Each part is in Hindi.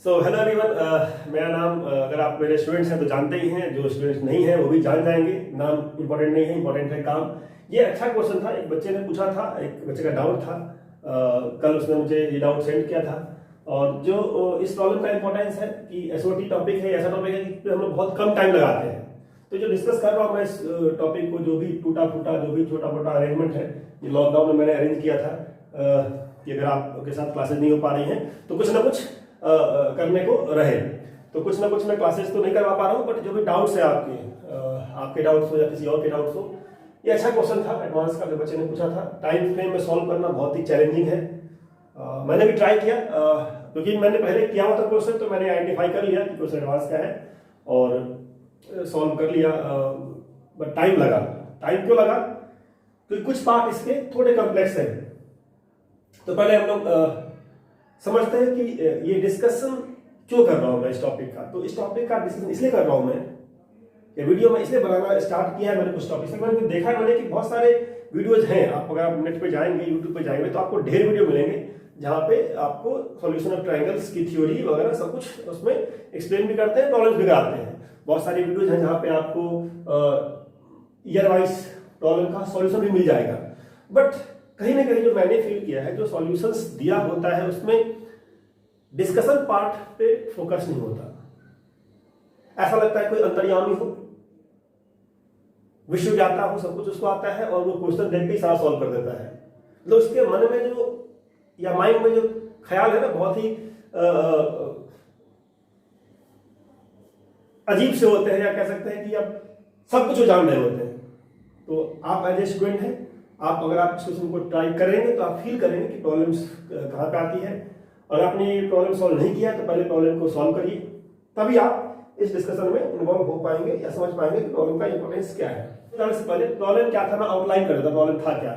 Hello everyone. मेरा नाम अगर आप मेरे स्टूडेंट्स हैं तो जानते ही हैं, जो स्टूडेंट्स नहीं हैं वो भी जान जाएंगे। नाम इंपॉर्टेंट नहीं है, इंपॉर्टेंट है काम। ये अच्छा क्वेश्चन था, एक बच्चे ने पूछा था, एक बच्चे का डाउट था। कल उसने मुझे ये डाउट सेंड किया था। और जो इस प्रॉब्लम का इंपॉर्टेंस है कि एसओटी टॉपिक है, ऐसा टॉपिक है कि हम लोग बहुत कम टाइम लगाते हैं। तो जो डिस्कस कर रहा हूँ मैं इस टॉपिक को, जो भी टूटा फूटा जो भी छोटा मोटा अरेंजमेंट है, ये लॉकडाउन में मैंने अरेंज किया था कि अगर आपके साथ क्लासेस नहीं हो पा रही हैं तो कुछ ना कुछ करने को रहे। तो कुछ ना कुछ मैं क्लासेस तो नहीं करवा पा रहा हूँ, बट जो भी डाउट्स है आपके डाउट्स हो या किसी और के डाउट्स हो, ये अच्छा क्वेश्चन था एडवांस का जो बच्चे ने पूछा था। टाइम फ्रेम में सॉल्व करना बहुत ही चैलेंजिंग है। मैंने भी ट्राई किया, क्योंकि मैंने पहले किया हुआ था क्वेश्चन, तो मैंने आइडेंटिफाई कर लिया कि क्वेश्चन एडवांस का है और सॉल्व कर लिया। बट टाइम लगा। टाइम क्यों लगा? क्योंकि कुछ पार्ट इसके थोड़े कॉम्प्लेक्स है। तो पहले हम लोग समझते हैं कि ये डिस्कशन क्यों कर रहा हूं मैं इस टॉपिक का। तो इस टॉपिक का डिस्कशन इसलिए कर रहा हूं मैं, ये वीडियो में इसलिए बनाना स्टार्ट किया है मैंने कुछ टॉपिक से। मैंने देखा मैंने कि बहुत सारे वीडियोज हैं। आप अगर आप नेट पे जाएंगे, यूट्यूब पे जाएंगे, तो आपको ढेर वीडियो मिलेंगे जहां पे आपको सॉल्यूशन ऑफ ट्रायंगल्स की थ्योरी वगैरह सब कुछ उसमें एक्सप्लेन भी करते हैं, प्रॉब्लम्स भी कराते हैं। बहुत सारी वीडियोज हैं जहां पे आपको ईयर वाइज प्रॉब्लम का सॉल्यूशन भी मिल जाएगा। बट कहीं ना कहीं जो मैंने फील किया है, जो सॉल्यूशंस दिया होता है उसमें डिस्कशन पार्ट पे फोकस नहीं होता। ऐसा लगता है कोई अंतर्यामी हो, विश्व ज्ञाता हो, सब कुछ उसको आता है और वो क्वेश्चन देख के ही सारा सॉल्व कर देता है। तो उसके मन में जो या माइंड में जो ख्याल है ना, बहुत ही अजीब से होते हैं, या कह सकते हैं कि अब सब कुछ वो जान रहे होते हैं। तो आप एज ए स्टूडेंट हैं, आप अगर आप इस क्वेश्चन को ट्राई करेंगे तो आप फील करेंगे कि प्रॉब्लम्स कहाँ पे आती है। और आपने ये प्रॉब्लम सॉल्व नहीं किया तो पहले प्रॉब्लम को सॉल्व करिए, तभी आप इस डिस्कशन में इन्वॉल्व हो पाएंगे या समझ पाएंगे कि प्रॉब्लम का इंपॉर्टेंस क्या है। तो से पहले प्रॉब्लम क्या था, मैं आउटलाइन कर देता प्रॉब्लम था क्या।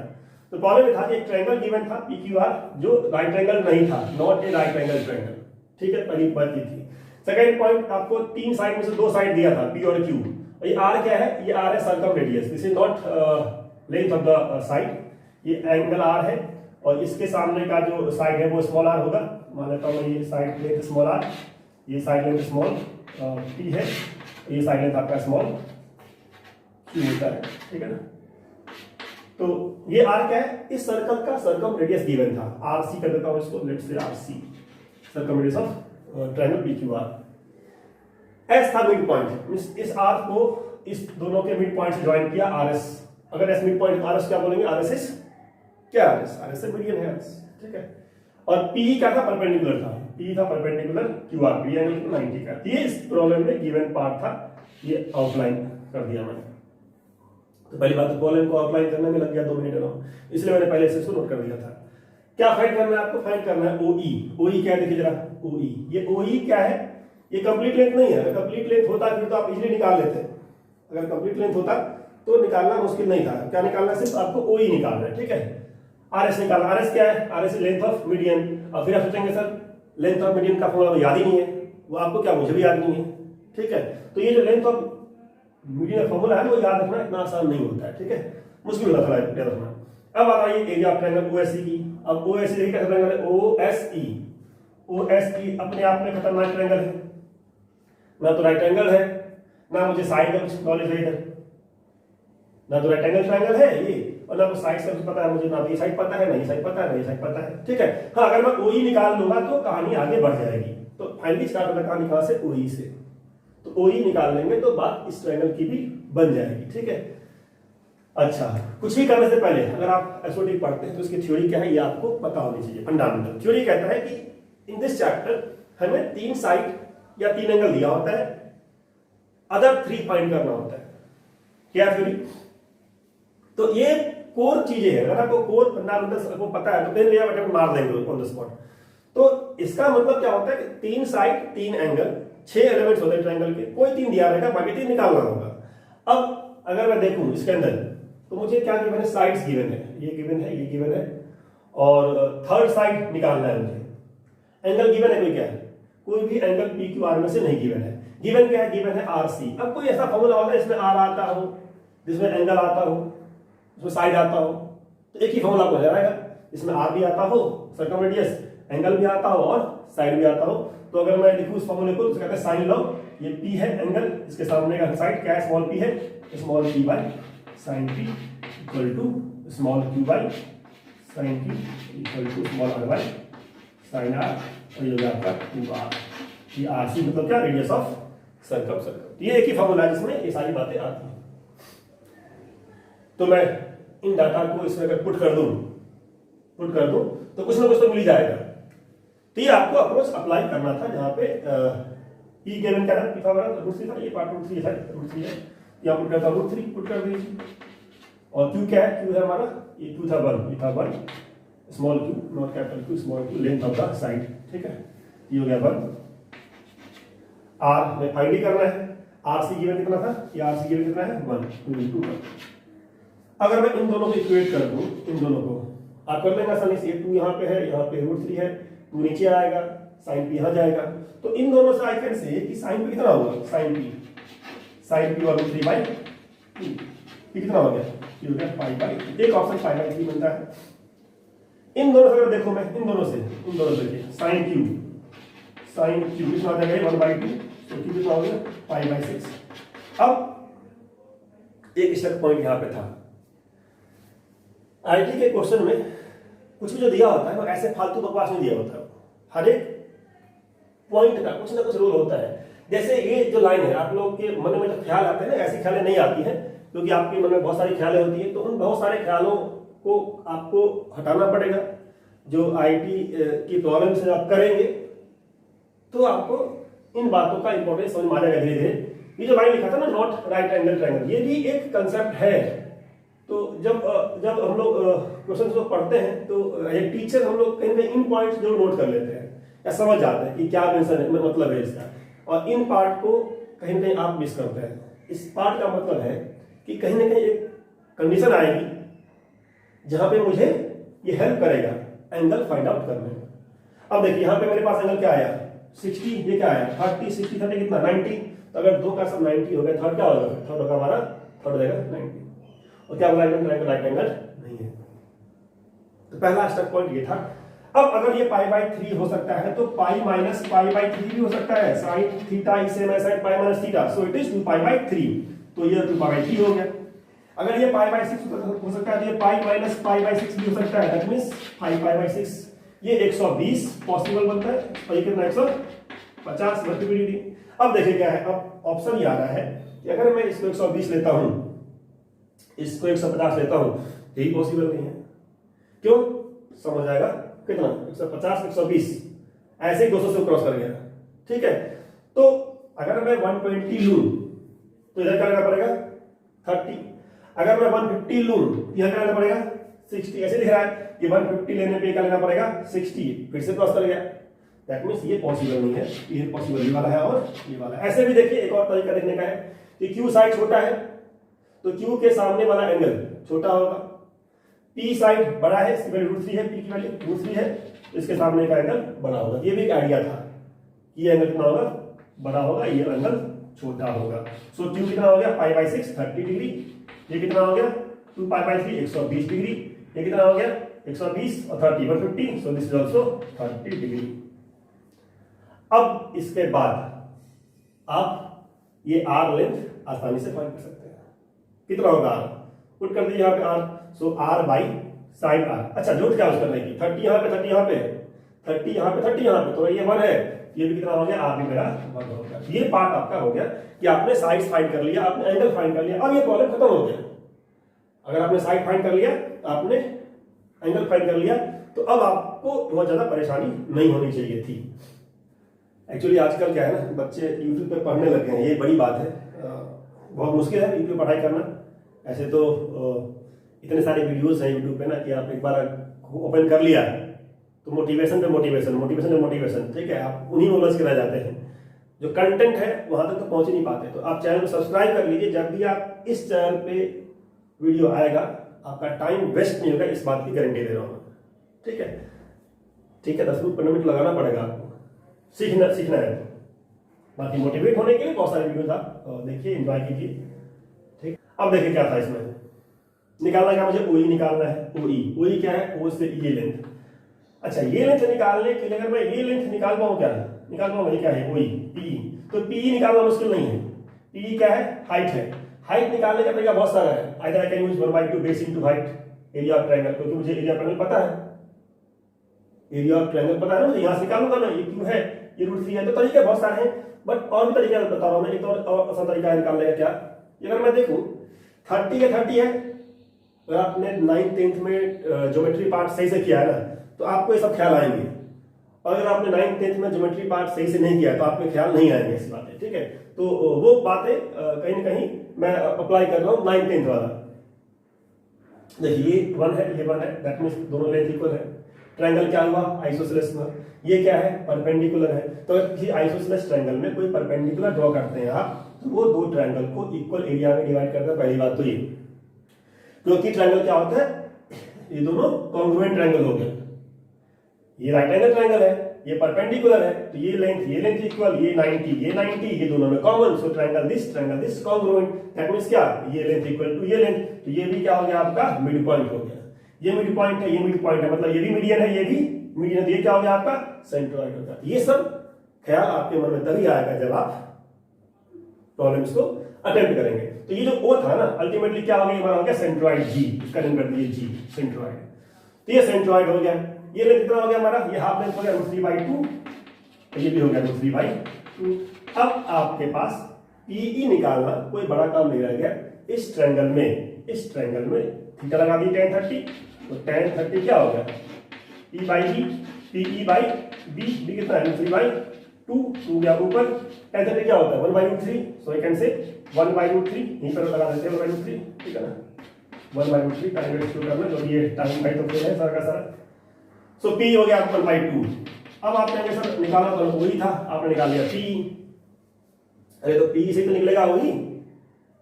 तो प्रॉब्लम ये था कि एक ट्रायंगल गिवन था PQR, जो राइट ट्रायंगल नहीं था, not a right angle triangle. ठीक है, पहली बात ये थी। सेकंड पॉइंट, आपको तीन साइड में से दो साइड दिया था, P और Q। ये R क्या है? ये R है circumradius, this is not length of the side. ये एंगल R है और इसके सामने का जो साइड है वो स्मॉल r होगा। मान लेता हूँ ये साइड लेंथ स्मॉल r, ये साइड लेंथ स्मॉल p है, ये साइड लेंथ आपका स्मॉल q होता है। ठीक है ना? तो ये r क्या है? इस सर्कल का सर्कम रेडियस गिवन था, rc कर देता हूँ इसको, let's say rc, circum radius of triangle PQR। s था मिड पॉइंट, इस r को इस दोनों के मिड पॉइंट से ज्वाइन किया rs। अगर s मिड पॉइंट rs क्या बोलेंगे? rs इज क्या? rs से मीडियन है rs। ठीक है। और P क्या था? परपेंडिकुलर था, P था परपेंडिकुलर QR, P एंगल 90 का। ये इस प्रॉब्लम में गिवन पार्ट था, ये आउटलाइन कर दिया मैंने। तो पहली बात तो प्रॉब्लम को आउटलाइन करने में लग गया 2 मिनट अराउंड, इसलिए मैंने पहले से इसको नोट कर दिया था। क्या फाइंड करना है आपको? फाइंड करना है OE। OE क्या है देखिए जरा, OE। ये OE क्या है? ये कंप्लीट लेंथ नहीं है। अगर कंप्लीट लेंथ होता फिर तो आप इजीली निकाल लेते। अगर कंप्लीट लेंथ होता तो निकालना मुश्किल नहीं था। क्या निकालना? सिर्फ आपको OE निकालना है। ठीक है। RS निकालना। RS क्या है? RS length of median. और फिर आप सोचेंगे सर लेंथ ऑफ मीडियन का फॉर्मूला याद ही नहीं है। वो आपको क्या, मुझे भी याद नहीं है। ठीक है। तो ये जो लेंथ ऑफ मीडियन का फॉर्मूला है वो याद रखना इतना आसान नहीं होता है। ठीक है, मुश्किल होता है याद रखना। अब आ रही है एरिया ऑफ ट्रायंगल OSE की। अब OSE कैसा ट्रायंगल है? OSE। OSE अपने आप में खतरनाक ट्रायंगल है। ना तो राइट एंगल है, ना मुझे साइड का कुछ नॉलेज है इधर। ना तो राइट एंगल ट्रायंगल है ये, और ना तो साइड से कुछ पता है मुझे। ना तो ये साइड पता है, ना ये साइड पता है, ना ये साइड पता है। ठीक है। हाँ, अगर मैं OE निकाल लूंगा तो कहानी आगे बढ़ जाएगी। तो फाइनली स्टार्ट होता कहानी कहां से? OE से। तो OE निकाल लेंगे तो बात इस ट्रायंगल की भी बन जाएगी। ठीक है। अच्छा, कुछ भी करने से पहले अगर आप एसओटी पढ़ते हैं तो इसकी थ्योरी क्या है ये आपको पता होनी चाहिए। फंडामेंटल थ्योरी कहता है कि इन दिस चैप्टर हमें 3 साइड या 3 एंगल दिया होता है, अदर 3 फाइंड करना होता है। क्या थ्योरी? तो ये कोर चीजें हैं। अगर आपको कोर फंडामेंटल्स आपको पता है तो पेन लिया बटन मार देंगे ऑन द स्पॉट। तो इसका मतलब क्या होता है कि 3 साइड 3 एंगल, 6 एलिमेंट्स होते हैं ट्रायंगल के, कोई 3 दिया रहेगा, बाकी 3 निकालना होगा। अब अगर मैं देखूं इसके अंदर तो मुझे क्या गिवन है? साइड्स गिवन है, ये गिवन है, ये गिवन है, और थर्ड साइड निकालना है मुझे। एंगल गिवन है कोई? क्या है? कोई भी एंगल PQR में से नहीं गिवन है। गिवन क्या है? गिवन है RC। अब कोई ऐसा फॉर्मूला होता है इसमें R आता हो, जिसमें एंगल आता हो, इसमें साइड आता हो, तो एक ही फॉर्मूला को हो जाएगा। इसमें R भी आता हो सर्कम रेडियस, एंगल भी आता हो और साइड भी आता हो। तो अगर मैं लिखूं इस फॉर्मूले को तो कहते हैं साइन लॉ, ये पी है एंगल, इसके सामने का साइड क्या है, स्मॉल पी है, small P by sine P equal to small Q by sine P equal to small R by sine R, और ये हो गया आपका 2r। ये आर सी मतलब क्या, रेडियस ऑफ सर्कम। ये एक ही फॉर्मूला है जिसमें ये सारी बातें आती हैं। तो मैं इन डाटा को इसमें अगर पुट कर दूं तो कुछ ना कुछ तो मिल जाएगा। तो ये आपको अप्रोच अप्लाई करना था, जहां पे ई गिवन क्या था, √3 था, ये पार्ट √3 है, √3 है, यहाँ पुट करता हूं √3 पुट कर दीजिए। और क्यू क्या है, क्यू है हमारा ये 2 था 1, ये था 1 small Q, not capital Q, small Q, length of the side, ठीक है, ये हो गया 1। आर में फाइंड करना है, आर सी गिवन कितना था, ये आर सी गिवन कितना है 1। अगर मैं इन दोनों को इक्वेट कर दूं, इन दोनों को आप कर लेंगे आसानी से, 2 यहाँ पे है, यहाँ पे √3 है, 2 नीचे आएगा, साइन पी यहाँ जाएगा। तो इन दोनों से आई कैन से कि साइन पी कितना होगा, साइन पी और √3 बाई 2, ये कितना हो गया, ये हो गया पाई बाई, एक ऑप्शन पाई बाई 3 बनता है। इन दोनों से अगर देखो मैं, इन दोनों से देखिए, साइन क्यू कितना आ जाएगा 1/2, तो क्यू कितना हो गया पाई बाई 6। अब एक स्टेप पॉइंट यहाँ पे था, आईटी के क्वेश्चन में कुछ भी जो दिया होता है वो ऐसे फालतू बकवास नहीं दिया होता है, हर एक पॉइंट का कुछ ना कुछ रोल होता है। जैसे ये जो लाइन है, आप लोग के मन में जो ख्याल आते हैं ना, ऐसी ख्यालें नहीं आती हैं, क्योंकि आपके मन में बहुत सारी ख्यालें होती है, तो उन बहुत सारे ख्यालों को आपको हटाना पड़ेगा। जो आईटी की प्रॉब्लम से आप करेंगे तो आपको इन बातों का इंपॉर्टेंस समझ में आ जाएगा धीरे धीरे। ये जो लाइन लिखा था ना, नॉट राइट एंगल ट्रायंगल, ये भी एक कंसेप्ट है। तो जब हम लोग क्वेश्चन को पढ़ते हैं तो एक टीचर हम लोग कहीं ना इन पॉइंट्स जरूर नोट कर लेते हैं या समझ जाते हैं कि क्या मतलब है इसका, और इन पार्ट को कहीं ना कहीं आप मिस करते हैं। इस पार्ट का मतलब है कि कहीं ना कहीं एक कंडीशन आएगी जहां पे मुझे ये हेल्प करेगा एंगल फाइंड आउट करने में। अब देखिए यहाँ पे मेरे पास एंगल क्या आया 60, ये क्या आया 30, 60 30 कितना 90। तो अगर दो का सब 90 हो गया, थर्ड क्या होगा, थर्ड होगा हमारा, थर्ड हो जाएगा 90। और क्या बोला राइट एंगल नहीं है। तो पहला स्टेप पॉइंट ये था। अब अगर ये पाई बाई 3 हो सकता है तो पाई माइनस पाई बाई 3 भी हो सकता है, साइन थीटा इसे मैं sine pi minus theta, so it is 2 pi by 3, तो ये 2 पाई बाई 3 हो गया। अगर ये पाई बाई 6 हो सकता है तो ये पाई माइनस पाई बाई 6 भी हो सकता है, दैट मींस 5 पाई बाई 6, ये 120 पॉसिबल बनता है, और ये कितना 150 वर्टिबिलिटी। अब देखिए क्या है, अब ऑप्शन ये आ रहा है कि अगर मैं इसको 120 लेता हूं, इसको 150 लेता हूं, यही पॉसिबल नहीं है। क्यों, समझ आएगा कितना 150 120 ऐसे 200 से क्रॉस कर गया, ठीक है। तो अगर मैं 120 लूं तो इधर क्या लेना पड़ेगा 30, अगर मैं 150 लूं इधर क्या लेना पड़ेगा 60, ऐसे लिख रहा है कि 150 लेने पे क्या लेना पड़ेगा 60, फिर से क्रॉस कर गया, दैट मींस ये पॉसिबल नहीं है, ये पॉसिबल ये वाला है और ये वाला है। ऐसे भी देखिए एक और तरीका देखने का है कि क्यू साइड छोटा है तो क्यू के सामने वाला एंगल छोटा होगा, पी साइड बड़ा है, इसकी वैल्यू √3 है, पी की वैल्यू √3 है, तो इसके सामने का एंगल बड़ा होगा। ये भी एक आइडिया था, ये एंगल कितना होगा बड़ा होगा, ये एंगल छोटा होगा। सो क्यू कितना हो गया पाई बाई 6 30 डिग्री, ये कितना हो गया 2 पाई बाई 3 120 डिग्री, ये कितना हो गया 120 और 30 150, so this is also 30 degree. अब इसके बाद आप ये आर लेंथ आसानी से फाइंड कर सकते हैं, कितना होगा आर, पुट कर दीजिए यहाँ पे R, so R by sine R. अच्छा जोड़ क्या करने की, 30 यहाँ पे 30 यहाँ पे 30 यहाँ पे 30 यहाँ पे, तो ये 1 है, ये भी कितना हो गया आर भी मेरा 1 हो गया। ये पार्ट आपका हो गया कि आपने साइड फाइंड कर लिया, आपने एंगल फाइंड कर लिया, अब ये प्रॉब्लम खत्म हो गया। अगर आपने साइड फाइंड कर लिया, आपने एंगल फाइंड कर लिया, तो अब आपको बहुत ज्यादा परेशानी नहीं होनी चाहिए थी। एक्चुअली आजकल क्या है ना, बच्चे यूट्यूब पे पढ़ने लग गए हैं, ये बड़ी बात है, बहुत मुश्किल है यूट्यूब पढ़ाई करना। ऐसे तो इतने सारे वीडियोस हैं यूट्यूब पे ना कि आप एक बार ओपन कर लिया तो मोटिवेशन पे मोटिवेशन, ठीक है, आप उन्हीं में उलझ के रह जाते हैं, जो कंटेंट है वहां तक तो पहुंच ही नहीं पाते। तो आप चैनल को सब्सक्राइब कर लीजिए, जब भी आप इस चैनल पे वीडियो आएगा आपका टाइम वेस्ट नहीं होगा, इस बात की गारंटी दे रहा हूं, ठीक है। 10 मिनट लगाना पड़ेगा आपको, सीखना है। बाकी मोटिवेट होने के लिए बहुत सारे वीडियोस आप देखिए, एंजॉय कीजिए, ठीक। अब देखिए क्या था इसमें, निकालना क्या मुझे, ओई निकालना है, ओई क्या है, ओ से ये लेंथ। अच्छा ये लेंथ निकालने के लिए अगर मैं ये लेंथ निकाल पाऊँ, क्या निकाल पाऊँ, ये क्या है वही पी, तो पी निकालना मुश्किल नहीं है। पी क्या है, हाइट है। हाइट निकालने का तरीका बहुत सारा है। Either I can use 1/2 base into height area of triangle, क्योंकि मुझे एरिया ट्रायंगल पता है, एरिया ऑफ ट्रायंगल पता है ना, यहाँ से निकालूंगा मैं, ये क्यों है, ये √3 है। तो तरीके बहुत सारे हैं, बट और भी तरीके बता रहा हूँ मैं। एक और आसान तरीका है निकालने का। क्या, अगर मैं देखूँ 30 है, 30 है, अगर आपने 9th 10th में ज्योमेट्री पार्ट सही से किया है ना, तो आपको ये सब ख्याल आएंगे। और अगर आपने 9th 10th में ज्योमेट्री पार्ट सही से नहीं किया तो आपको ख्याल नहीं आएंगे ऐसी बातें, ठीक है। तो वो बातें कहीं ना कहीं मैं अप्लाई कर रहा हूँ 9th 10th वाला। देखिए ये 1 है, ये 1 है, दैट मींस दोनों लेंथ इक्वल है। ट्रायंगल क्या हुआ, आइसोसेलेस में। ये क्या है, परपेंडिकुलर है। तो अगर किसी आइसोसेलेस ट्रायंगल में कोई परपेंडिकुलर ड्रॉ करते हैं आप, तो वो दो ट्रायंगल को इक्वल एरिया में डिवाइड करता है। पहली बात तो ये, क्योंकि ट्रायंगल क्या होता है, ये दोनों कॉन्ग्रुएंट ट्रायंगल हो गए। ये राइट एंगल ट्रायंगल है, ये परपेंडिकुलर है, तो ये लेंथ इक्वल, ये 90, ये दोनों में common. So triangle this congruent. That means क्या, ये लेंथ इक्वल टू ये लेंथ, तो ये भी क्या हो गया आपका, मिड पॉइंट हो गया। ये मिड पॉइंट है, ये मिड पॉइंट है, मतलब ये भी मीडियन है, ये भी मीडियन है, तो ये क्या हो गया आपका सेंट्रोइड हो गया। ये सब ख्याल आपके मन में तभी आएगा जब आप प्रॉब्लम्स को अटेम्प्ट करेंगे। तो ये जो ओ था ना, अल्टीमेटली क्या हो गया, हमारा हो गया सेंट्रोइड जी, इसका नेम कर दिए जी, सेंट्रोइड। तो ये सेंट्रोइड हो गया। ये लेंथ कितना हो गया हमारा, ये हाफ लेंथ हो गया √3/2, तो ये भी हो गया √3/2। अब आपके पास पीई निकालना कोई बड़ा काम नहीं रह गया। इस ट्रायंगल में थीटा लगा दी tan 30, तो tan 30 क्या हो गया, E/B, PE/B, B कितना है, √3/2, 2 गया ऊपर। tan 30 क्या होता है, 1/√3, सो आई कैन से 1/√3, यहीं पर लगा देते हैं 1/√3, ठीक है ना, 1/√3 टाइम रेशियो करना, जो ये टाइम भाई तो है सारा का सारा। सो P हो गया 1/2। अब आपने सर निकाला तो वही था, आपने निकाल लिया P। अरे तो P से तो निकलेगा वही,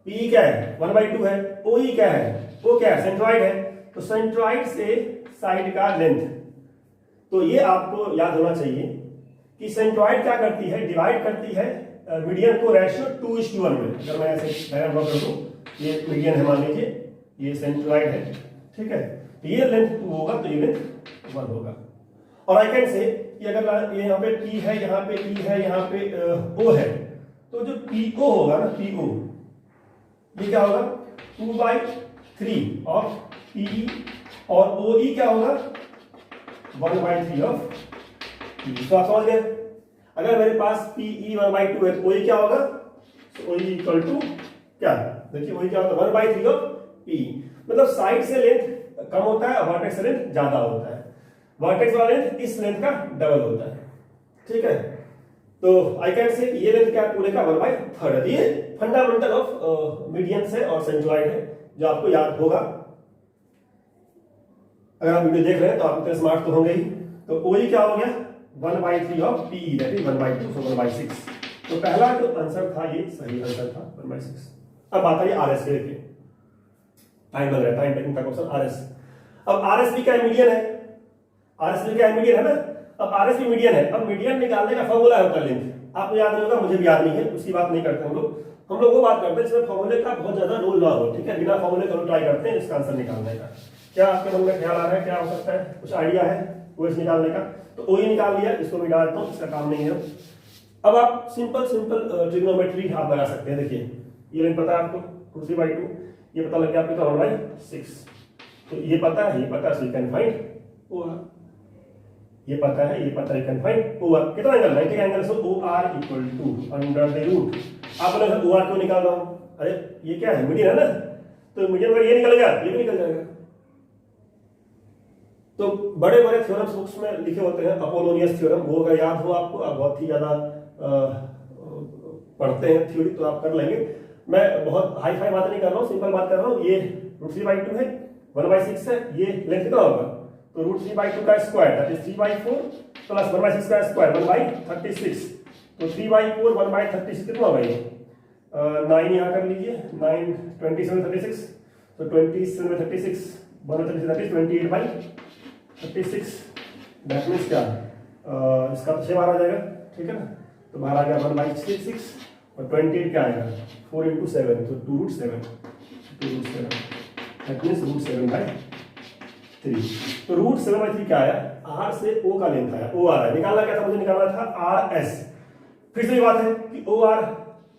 P क्या है 1/2 है, OE क्या है, वो क्या है सेंट्रोइड है, तो सेंट्रोइड से साइड का लेंथ। तो ये आपको याद होना चाहिए कि सेंट्रोइड क्या करती है, डिवाइड करती है मीडियन को रेशियो 2:1 में। अगर मैं ऐसे डायग्राम ड्रॉ कर दूं, ये मीडियन है मान लीजिए, ये सेंट्रोइड है, ठीक है, तो ये लेंथ 2 होगा, तो ये लेंथ 1 होगा। और आई कैन से कि अगर ये यहाँ पे P है, यहाँ पे E है, यहाँ पे O है, तो जो PO होगा ना, PO ये क्या होगा 2/3 ऑफ PE, और OE क्या होगा 1/3 ऑफ PE। तो आप समझ गए, अगर मेरे पास PE 1/2 है तो OE क्या होगा, तो OE इक्वल टू क्या, देखिए OE क्या होता है 1/3 ऑफ PE। मतलब साइड से लेंथ कम होता है और वर्टेक्स से लेंथ ज्यादा होता है। वर्टेक्स वाला लेंथ इस लेंथ का डबल होता है, ठीक है। तो आई कैन से ये लेंथ क्या पूरे का 1/3 है। ये फंडामेंटल ऑफ मीडियंस है और सेंट्रोइड है, जो आपको याद होगा। अगर आप वीडियो देख रहे हैं तो आप इतने स्मार्ट तो होंगे ही। तो OE क्या हो गया 1/3 ऑफ PE, दैट इज 1/2, सो 1/6। तो पहला जो आंसर था ये सही आंसर था 1/6। अब बात है RS के, देखिए टाइम लग रहा है, टाइम टेकिंग का क्वेश्चन RS। अब RS भी क्या मीडियन है, RS भी क्या मीडियन है ना। अब RS भी मीडियन है। अब मीडियन निकालने का फॉर्मूला होता है लेंथ, आपको याद नहीं होगा, मुझे भी याद नहीं है, उसकी बात नहीं करते हम लोग वो बात करते हैं जिसमें फॉर्मूले का बहुत ज्यादा रोल ना हो, ठीक है। बिना फॉर्मूले का ट्राई करते हैं इसका आंसर निकालने का। क्या आपके मन में ख्याल आ रहा है, क्या हो सकता है, कुछ आइडिया है OS निकालने का? तो OE निकाल लिया, इसको भी डाल देता हूँ, इसका काम नहीं है। अब आप सिंपल ट्रिग्नोमेट्री आप लगा सकते हैं। देखिए ये लेंथ पता है आपको 2/3/2, ये पता लग गया आपको 1/6। तो ये पता है, so you can find OR। ये पता है, यू कैन फाइंड OR। कितना एंगल, 90 का angle, so OR equal to under the root. आप बोले सर OR क्यों निकाल रहा हूं, अरे ये क्या है मीडियन है ना, तो मीडियन अगर ये निकल गया ये भी निकल जाएगा। तो बड़े बड़े थ्योरम्स बुक्स में लिखे होते हैं, अपोलोनियस थ्योरम, वो अगर याद हो आपको, आप बहुत ही ज्यादा पढ़ते हैं थ्योरी तो आप कर लेंगे। मैं बहुत हाई फाई बात नहीं कर रहा हूँ, सिंपल बात कर रहा हूँ। ये √3/2 है, 1/6 है, ये लेंथ कितना होगा, तो √3/2 का स्क्वायर दैट इज 3/4 प्लस 1/6 का स्क्वायर 1/36। तो 3/4 1/36 कितना होगा ये 9 यहाँ कर लीजिए, 9 27 36, तो 27 36 1/36 दैट इज 28/36। दैट मींस क्या, इसका तो 6 बार आ जाएगा, ठीक है ना। तो बाहर आ गया 1/66 और 28 क्या आएगा 4 × 7, तो 2√7 दैट मींस √7/36। 3। तो रूट 7/3 क्या आया, आर से ओ का लेंथ आया, ओ आर है, निकालना क्या था, मुझे निकालना था आर एस। फिर से ये बात है कि ओ आर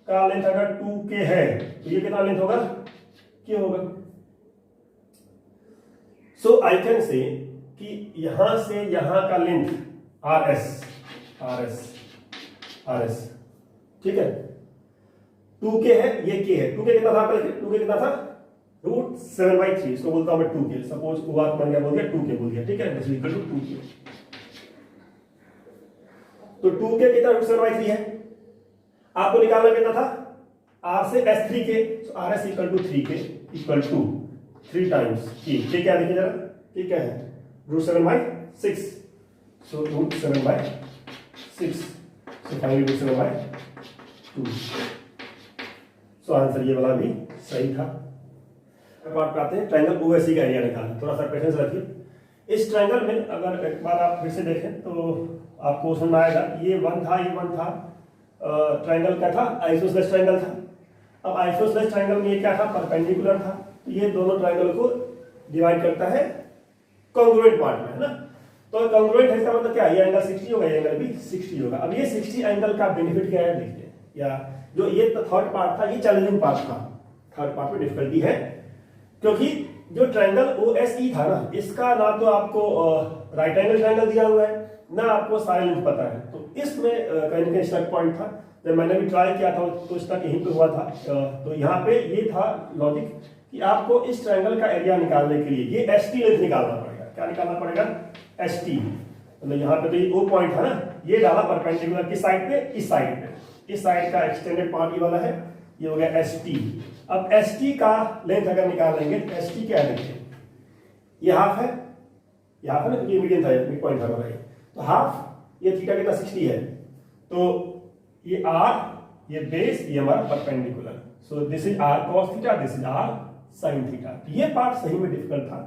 का लेंथ अगर 2k है तो ये कितना लेंथ होगा, क्या होगा। सो आई कैन से कि यहां से यहां का length R S, R S, R S, ठीक है। 2k है, ये k है, 2k कितना था पहले, 2k कितना था रूट 7/3, इसको बोलता हूं मैं 2k, सपोज ओ आर बन गया, बोल दिया 2k बोल दिया, ठीक है, this is equal to 2k। तो 2k कितना रूट 7/3 है, आपको निकालना कितना था, r से s 3k, so r s equal to 3k equal to 3 times k क्या देखिए जरा, k क्या है रूट 7/6, so root 7/6, so finally root 7/2। So answer ये वाला भी सही था। पार्ट पे आते हैं, ट्रायंगल ओएससी का एरिया निकालना, थोड़ा सा पेशेंस रखिए। इस ट्रायंगल में अगर एक बार आप फिर से देखें तो आपको समझ आएगा, ये 1 था, ये 1 था, ट्रायंगल क्या था, आइसोसेलेस ट्रायंगल था। अब आइसोसेलेस ट्रायंगल में ये क्या था, परपेंडिकुलर था, तो ये दोनों ट्रायंगल को डिवाइड करता है कॉन्ग्रुएंट पार्ट में, है ना। तो कॉन्ग्रुएंट है, इसका मतलब क्या है, ये एंगल 60 होगा, ये एंगल भी 60 होगा। अब ये 60 एंगल का बेनिफिट क्या है देखिए, या जो ये थर्ड पार्ट था, ये चैलेंजिंग पार्ट था, थर्ड पार्ट में डिफिकल्टी है, क्योंकि जो ट्रायंगल OSE था ना, इसका ना तो आपको राइट एंगल ट्रायंगल दिया हुआ है, ना आपको साइड लेंथ पता है। तो इसमें कहीं ना कहीं स्टक पॉइंट था, जब मैंने भी ट्राई किया था तो स्टक यहीं पे हुआ था। तो यहाँ पे ये था लॉजिक कि आपको इस ट्रायंगल का एरिया निकालने के लिए ये ST लेंथ निकालना पड़ेगा। क्या निकालना पड़ेगा, ST। मतलब यहाँ पे तो ये O पॉइंट था ना, ये डाला परपेंडिकुलर किस साइड पे, इस साइड पे, इस साइड का एक्सटेंडेड पार्ट ये वाला है, ये हो गया ST। अब ST का लेंथ अगर निकालेंगे तो ST क्या है देखिए, ये हाफ है, यहाँ पर ना ये मीडियन था, मिड पॉइंट था हमारा, तो हाफ, ये थीटा कितना 60 है, तो ये r, ये बेस, ये हमारा perpendicular, so this is r cos theta, this is r sin theta. ये पार्ट सही में डिफिकल्ट था,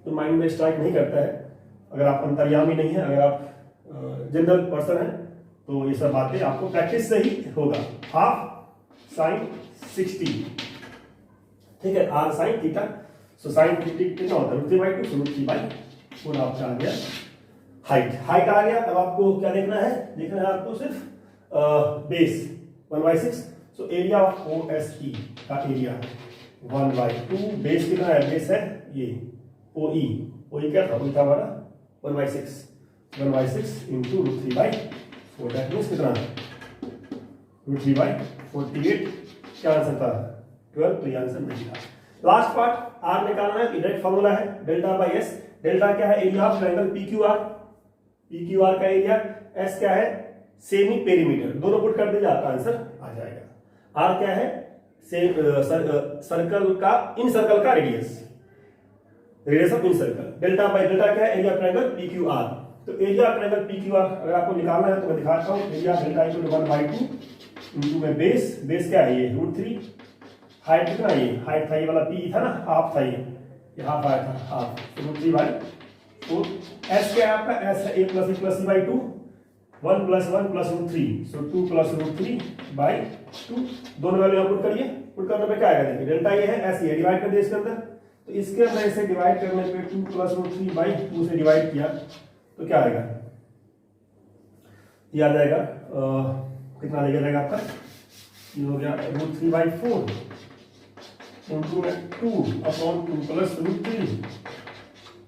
तो माइंड में स्ट्राइक नहीं करता है अगर आप अंतर्यामी नहीं है, अगर आप जनरल पर्सन है, तो ये सब बातें आपको प्रैक्टिस से ही होगा। हाफ साइन 60, ठीक है, r sin theta, so sine theta कितना होता है, √3/2, सो √3/4 आपका आ गया हाइट। हाइट आ गया, अब आपको क्या देखना है, देखना है आपको सिर्फ base 1/6, so area of OSE का एरिया 1/2, बेस कितना है, बेस है ये OE क्या था, OE था हमारा 1/6 इंटू √3/4, दैट मीन्स कितना, √3/48, क्या आंसर था 12, तो ये आंसर नहीं था। लास्ट पार्ट आर निकालना है, डायरेक्ट फॉर्मूला है डेल्टा बाई एस। डेल्टा क्या है, एरिया ऑफ ट्रायंगल PQR का एरिया, एस क्या है, सेमी पेरीमीटर, दोनों पुट कर दीजिए आपका आंसर आ जाएगा। आर क्या है, सर्कल का, इन सर्कल का radius of incircle. Delta by delta क्या है, एरिया ऑफ ट्रायंगल PQR। तो एरिया ऑफ ट्रायंगल PQR अगर आपको निकालना है तो मैं दिखाता हूँ, area delta equal to 1/2 into में बेस क्या है, ये √3, हाइट कितना, ये हाइट था, ये वाला P था ना, हाफ था, ये हाफ आया था, हाफ, √3/4। एस क्या है आपका, एस है a + a + c/2, 1 + 1 + √3, सो 2 + √3/2, दोनों वैल्यू यहाँ पुट करिए, पुट करने पे क्या आएगा देखिए, डेल्टा ये है, एस ये डिवाइड कर दिया इसके अंदर, तो इसके अंदर इसे डिवाइड करने पे 2 + √3/2 से डिवाइड किया तो क्या आएगा, ये आ जाएगा कितना आ जाएगा आपका, ये हो गया √3/4 इंटू 2/2 + √3,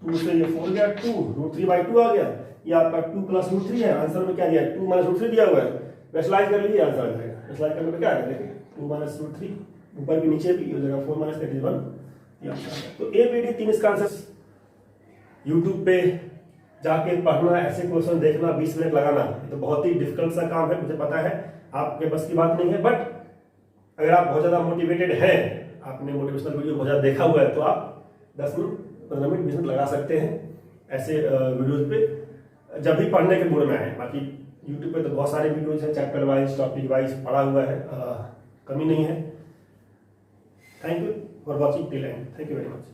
2 से ये 4 गया, 2 √3/2 आ गया, ये आपका 2 + √3 है, आंसर में क्या दिया है, 2 - √3 दिया हुआ है, वैश्लाइज कर लीजिए आंसर आ जाएगा। वैश्लाइज करने पे क्या आएगा देखिए, 2 - √3, ऊपर भी नीचे भी हो जाएगा, 4 - 1 ये आंसर आ गया। तो ABD 3 इसका आंसर। यूट्यूब पे जाके पढ़ना, ऐसे क्वेश्चन देखना, 20 मिनट लगाना, तो बहुत ही डिफिकल्ट सा काम है, मुझे पता है आपके बस की बात नहीं है, बट अगर आप बहुत ज्यादा मोटिवेटेड हैं, आपने मोटिवेशनल वीडियो बहुत ज्यादा देखा हुआ है, तो आप 10 मिनट 15 मिनट 20 मिनट लगा सकते हैं ऐसे वीडियोज पे, जब भी पढ़ने के मूड में आए। बाकी यूट्यूब पे तो बहुत सारे वीडियोज हैं, चैप्टर वाइज, टॉपिक वाइज पढ़ा हुआ है, कमी नहीं है। Thank you for watching till and, thank you very much.